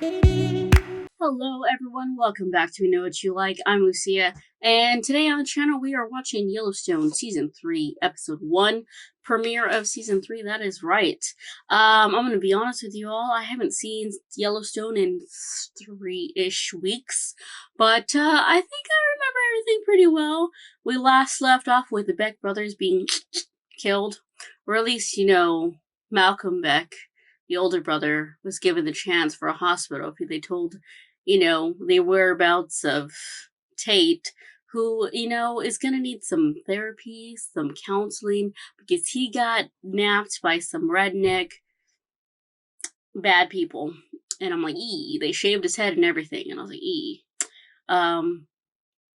Hello everyone, welcome back to We Know What You Like. I'm Lucia, and today on the channel we are watching Yellowstone Season 3, Episode 1, premiere of Season 3, that is right. I'm gonna be honest with you all, I haven't seen Yellowstone in 3-ish weeks, but I think I remember everything pretty well. We last left off with the Beck brothers being killed, or at least, Malcolm Beck, the older brother, was given the chance for a hospital. They told the whereabouts of Tate, who, is gonna need some therapy, some counseling, because he got napped by some redneck bad people. And I'm like, they shaved his head and everything. And I was like,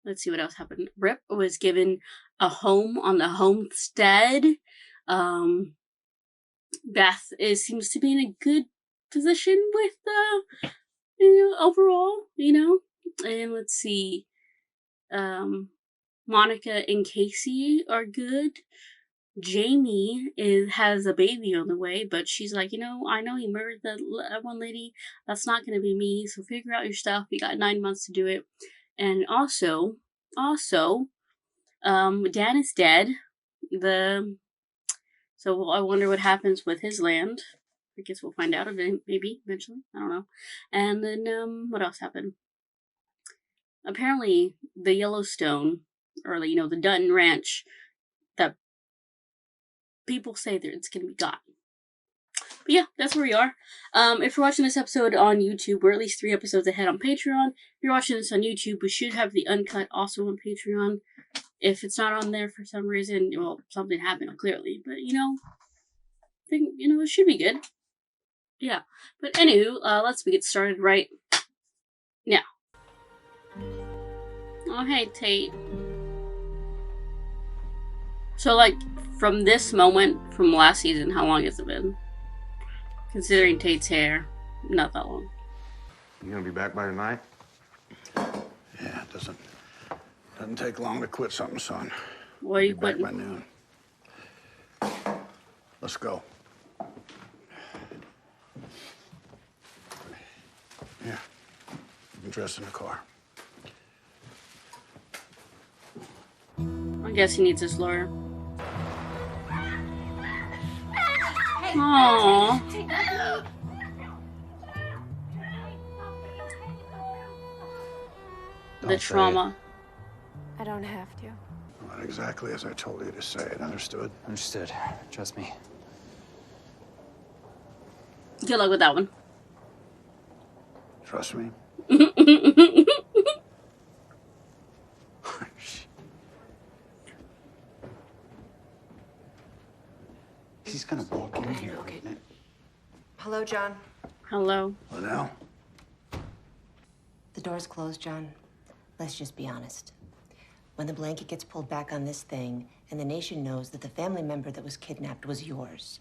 let's see what else happened. Rip was given a home on the homestead. Beth seems to be in a good position with overall, and let's see, Monica and Casey are good. Jamie has a baby on the way, but she's like, I know you murdered that one lady. That's not going to be me. So figure out your stuff. You got 9 months to do it. And also, Dan is dead. So I wonder what happens with his land. I guess we'll find out maybe eventually. I don't know. And then what else happened? Apparently, the Yellowstone, or the Dutton Ranch, that people say that it's gonna be gone. But yeah, that's where we are. If you're watching this episode on YouTube, we're at least 3 episodes ahead on Patreon. If you're watching this on YouTube, we should have the uncut also on Patreon. If it's not on there for some reason, well, something happened clearly. But it should be good. Yeah. But anywho, let's get started right now. Oh, hey, Tate. So, from this moment, from last season, how long has it been? Considering Tate's hair, not that long. You gonna be back by tonight? Yeah, it doesn't take long to quit something, son. Why are you back quitting? by noon. Let's go. Yeah, you can dress in the car. I guess he needs his lawyer. Aww. The trauma. I don't have to. Not exactly as I told you to say it. Understood? Understood. Trust me. Good luck with that one. Trust me? He's gonna walk in here. Okay. Hello, John. Hello. Liddell? The door's closed, John. Let's just be honest. When the blanket gets pulled back on this thing, and the nation knows that the family member that was kidnapped was yours,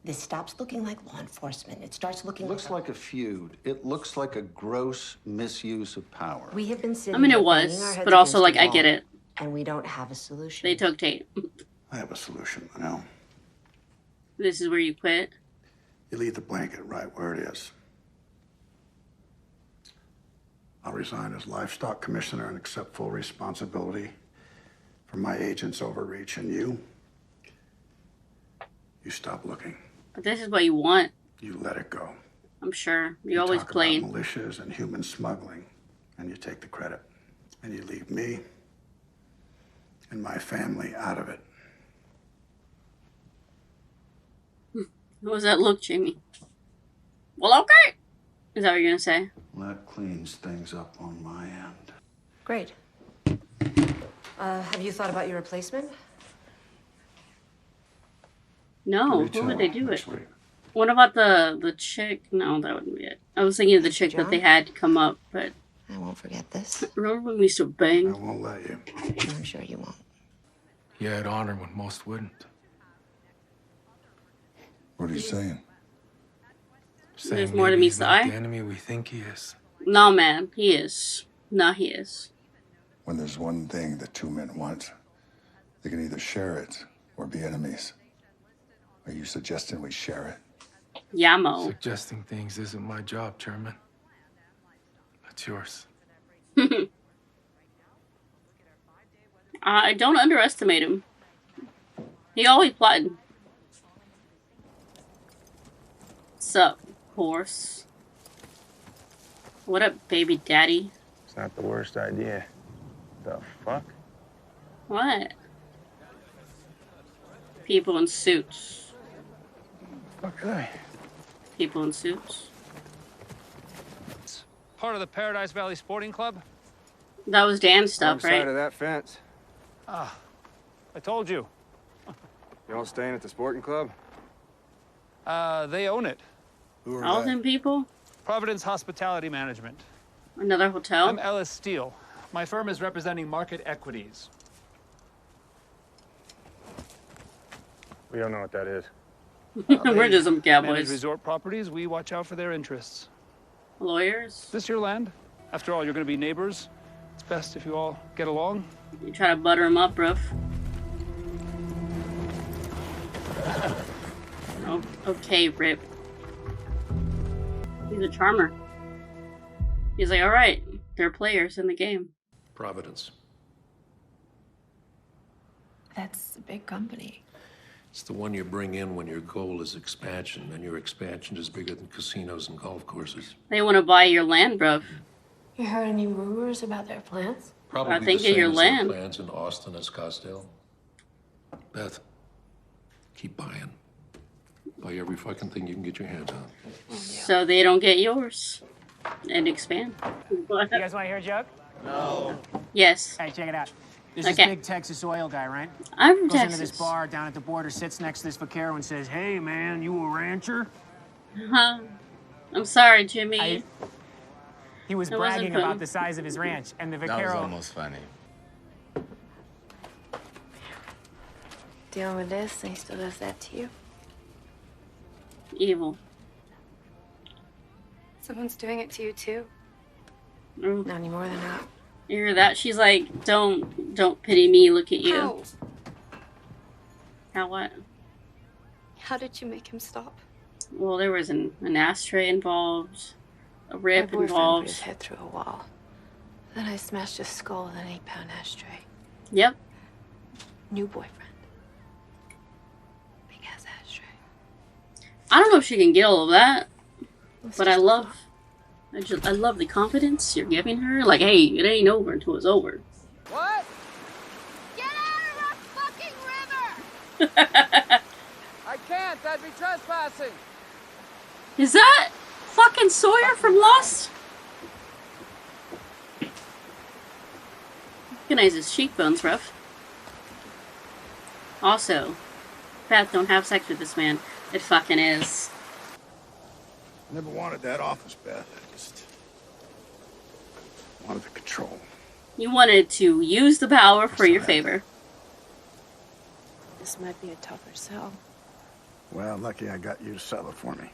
this stops looking like law enforcement. It starts looking It looks like a feud. It looks like a gross misuse of power. We have been sitting I mean, it here was, banging our heads but also, against the I get wall, it. And we don't have a solution. They took Tate. I have a solution, Liddell. This is where you quit. You leave the blanket right where it is. I'll resign as livestock commissioner and accept full responsibility for my agent's overreach. And you stop looking. But this is what you want. You let it go. I'm sure. You always talk played. about militias and human smuggling, and you take the credit. And you leave me and my family out of it. What was that look, Jamie? Well, okay. Is that what you're gonna say? That cleans things up on my end. Great. Have you thought about your replacement? No. Who would they do it? What about the chick? No, that wouldn't be it. I was thinking of the chick that they had come up, but I won't forget this. remember when we used to I bang? won't let you. I'm sure you won't. Yeah, I'd honor when most wouldn't. What are you saying? There's Saying more to maybe me, he's not Si. the enemy we think he is. No, man, he is. No, he is. When there's one thing that two men want, they can either share it or be enemies. Are you suggesting we share it? Yamo. Suggesting things isn't my job, Chairman. It's yours. I don't underestimate him. He always plotting. Sup, horse? What up, baby daddy? It's not the worst idea. The fuck? What? People in suits. Fuck are they? People in suits. Part of the Paradise Valley Sporting Club? That was Dan's stuff, Wrong side right? of that fence. Ah, I told you. You all staying at the sporting club? They own it. Who are All they? them people? Providence Hospitality Management. Another hotel? I'm Ellis Steele. My firm is representing market equities. We don't know what that is. We're just some Manage cowboys. resort properties, we watch out for their interests. Lawyers? Is this your land? After all, you're gonna be neighbors. It's best if you all get along. You try to butter him up, bruv. Oh, okay, Rip. He's a charmer. He's like, alright, they're players in the game. Providence. That's a big company. It's the one you bring in when your goal is expansion, and your expansion is bigger than casinos and golf courses. They want to buy your land, bruv. You heard any rumors about their plans? Probably I think the of same your as their land. plans in Austin and Scottsdale. Beth, keep buying. Buy every fucking thing you can get your hands on. So they don't get yours. And expand. You guys want to hear a joke? Yes. Hey, check it out. There's Okay. this big Texas oil guy, right? I'm from Goes into Texas. this bar down at the border, sits next to this vaquero and says, "Hey, man, you a rancher?" Huh? I'm sorry, Jimmy. He was It wasn't bragging funny. about the size of his ranch, and the vaquero... funny. Dealing with this, and he still does that to you? Evil. Someone's doing it to you, too. Ooh. Not any more than that. You hear that? She's like, don't pity me, look at you. How? How what? How did you make him stop? Well, there was an ashtray involved, a My rip boyfriend put involved. his head through a wall. Then I smashed his skull with an 8-pound ashtray. Yep. New boyfriend. Big ass ashtray. I don't know if she can get all of that, Let's but I just love the confidence you're giving her. Like, hey, it ain't over until it's over. What? Get out of the fucking river! I can't. That'd be trespassing. Is that fucking Sawyer from Lost? Recognize his cheekbones, rough. Also, Beth, don't have sex with this man. It fucking is. Never wanted that office, Beth. I just wanted the control. You wanted to use the power for your favor. This might be a tougher sell. Well, lucky I got you to sell it for me.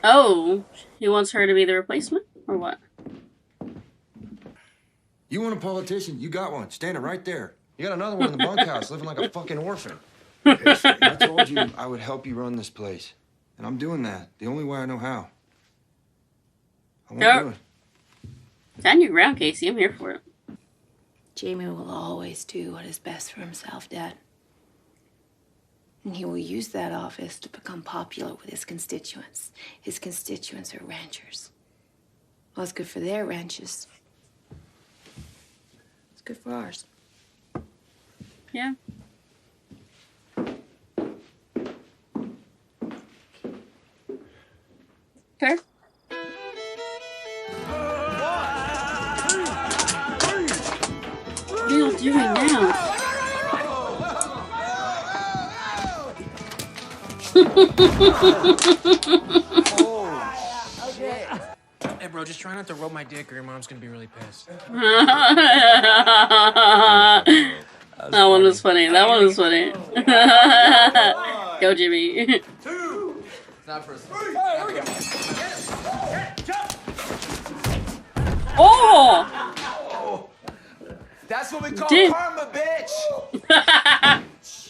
Oh, he wants her to be the replacement? Or what? You want a politician? You got one. Standing right there. You got another one in the bunkhouse, living like a fucking orphan. I told you I would help you run this place. And I'm doing that the only way I know how. I won't do it. Stand your ground, Casey. I'm here for it. Jamie will always do what is best for himself, Dad. And he will use that office to become popular with his constituents. His constituents are ranchers. Well, it's good for their ranches. It's good for ours. Yeah. Okay. What are you doing now? Hey, bro, just try not to rub my dick or your mom's gonna be really pissed. That one was funny. That one was funny. Go, Jimmy. Oh! That's what we call Dude. karma, bitch!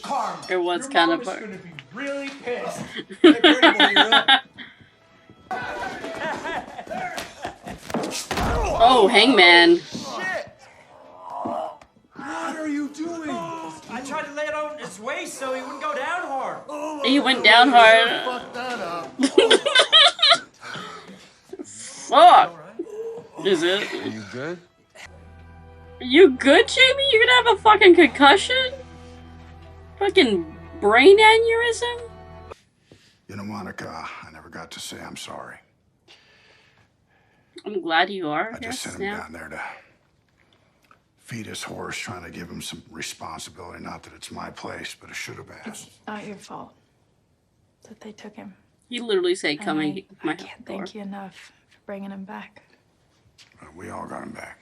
Karma. It was kind of fun. Gonna be really pissed. Oh, Hangman. What are you doing? I tried to lay it on his waist so he wouldn't go down hard. He went down hard. Fuck that up. Fuck. Is it? Are you good? You good, Jamie? You gonna have a fucking concussion? Fucking brain aneurysm? You know, Monica, I never got to say I'm sorry. I'm glad you are. I just sent him down there to feed his horse, trying to give him some responsibility. Not that it's my place, but it should have been. It's not your fault that they took him. He literally said, "Come and get my I can't thank you enough for bringing him back." We all got him back.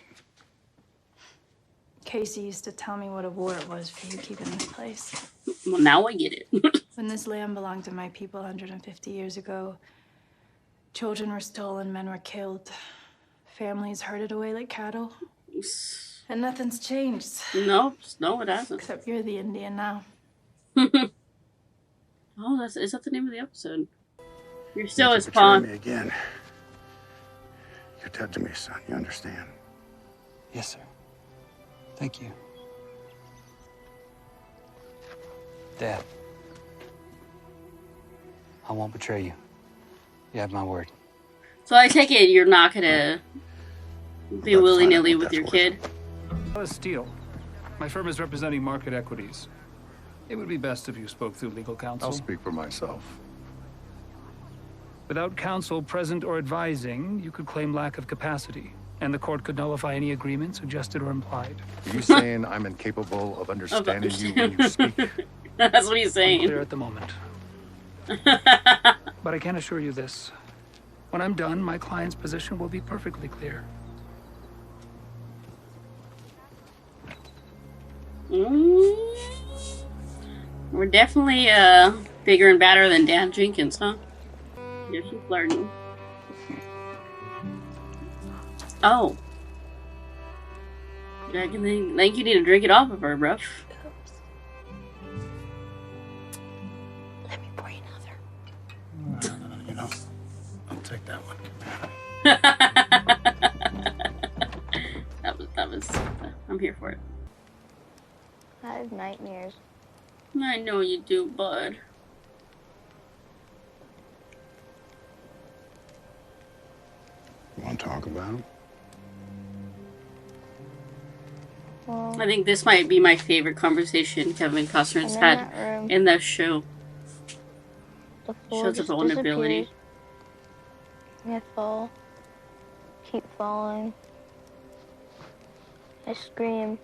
Casey used to tell me what a war it was for you keeping this place. Well, now I get it. When this land belonged to my people 150 years ago, children were stolen, men were killed, families herded away like cattle. And nothing's changed. No, it hasn't. Except you're the Indian now. Oh, is that the name of the episode? You're still his Betray pawn. me again. You're dead to me, son. You understand? Yes, sir. Thank you. Dad, I won't betray you. You have my word. So I take it you're not gonna be willy-nilly with your kid. Steele. My firm is representing market equities. It would be best if you spoke through legal counsel. I'll speak for myself. Without counsel present or advising, you could claim lack of capacity, and the court could nullify any agreement suggested or implied. Are you saying I'm incapable of understanding you when you speak? That's what he's saying. Unclear at the moment. But I can assure you this. When I'm done, my client's position will be perfectly clear. We're definitely bigger and badder than Dan Jenkins, huh? Yeah, she's flirting. Oh. I think you need to drink it off of her, bruh. Let me pour you another. You know, I'll take that one. that was. I'm here for it. I have nightmares. I know you do, bud. You want to talk about him? Well, I think this might be my favorite conversation Kevin Costner's I'm in had that room. in the show. The floor Shows a just vulnerability. disappears. I fall. Keep falling. I scream.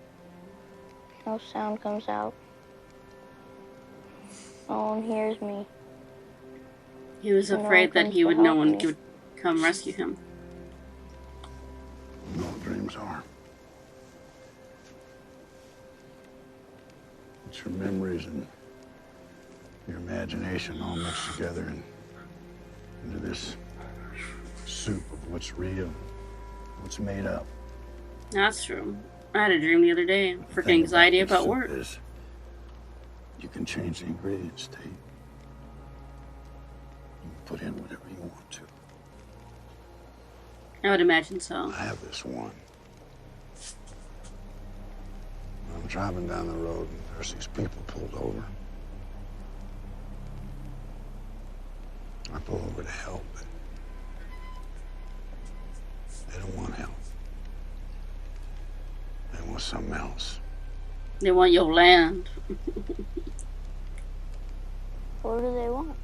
No sound comes out. No one hears me. He was No one afraid that comes he to would no help one me. would come rescue him. You know what dreams are. It's your memories and your imagination all mixed together and into this soup of what's real, what's made up. That's true. I had a dream the other day. Freaking anxiety about work. Is you can change the ingredients, Tate. You can put in whatever you want to. I would imagine so. I have this one. I'm driving down the road and there's these people pulled over. I pull over to help, but they don't want help. They want something else. They want your land. What do they want?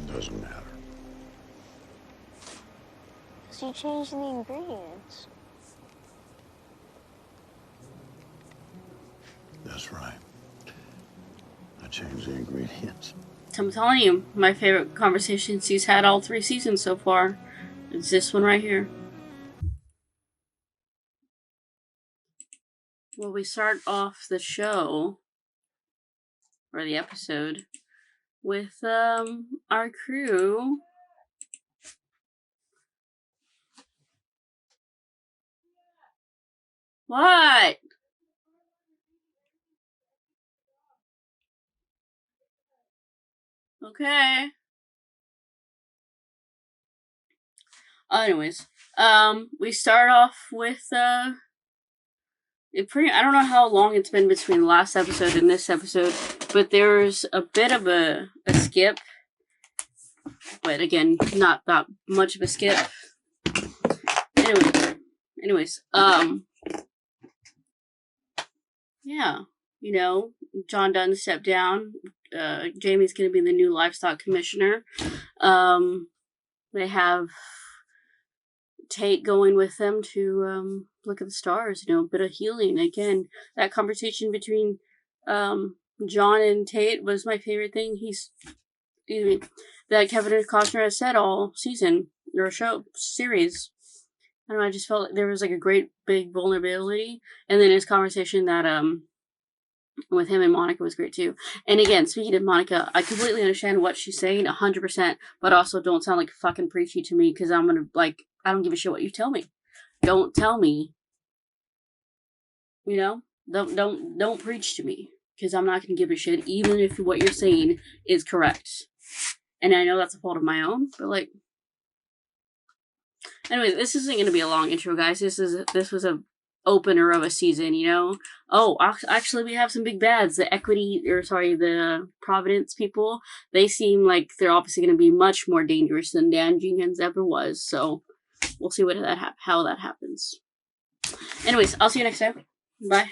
Doesn't matter. So you changed the ingredients. That's right. I changed the ingredients. I'm telling you, my favorite conversations he's had all 3 seasons so far. It's this one right here. Well, we start off the show, or the episode, with our crew. What? Okay. Anyways, we start off with I don't know how long it's been between the last episode and this episode, but there's a bit of a skip. But again, not that much of a skip. Anyways, yeah, you know, John Dunn stepped down. Jamie's gonna be the new livestock commissioner. They have Tate going with them to look at the stars, you know, a bit of healing. Again, that conversation between John and Tate was my favorite thing. That Kevin Costner has said all season or series. I don't know, I just felt like there was like a great big vulnerability, and then his conversation that with him and Monica was great too. And again, speaking of Monica, I completely understand what she's saying 100%, but also don't sound like fucking preachy to me, because I'm gonna I don't give a shit what you tell me. Don't tell me. You know, don't preach to me, because I'm not gonna give a shit, even if what you're saying is correct. And I know that's a fault of my own, but like, anyways, this isn't gonna be a long intro, guys. This was a opener of a season, you know. Oh, actually, we have some big bads. The Providence people. They seem like they're obviously going to be much more dangerous than Dan Jenkins ever was. So we'll see how that happens. Anyways, I'll see you next time. Bye.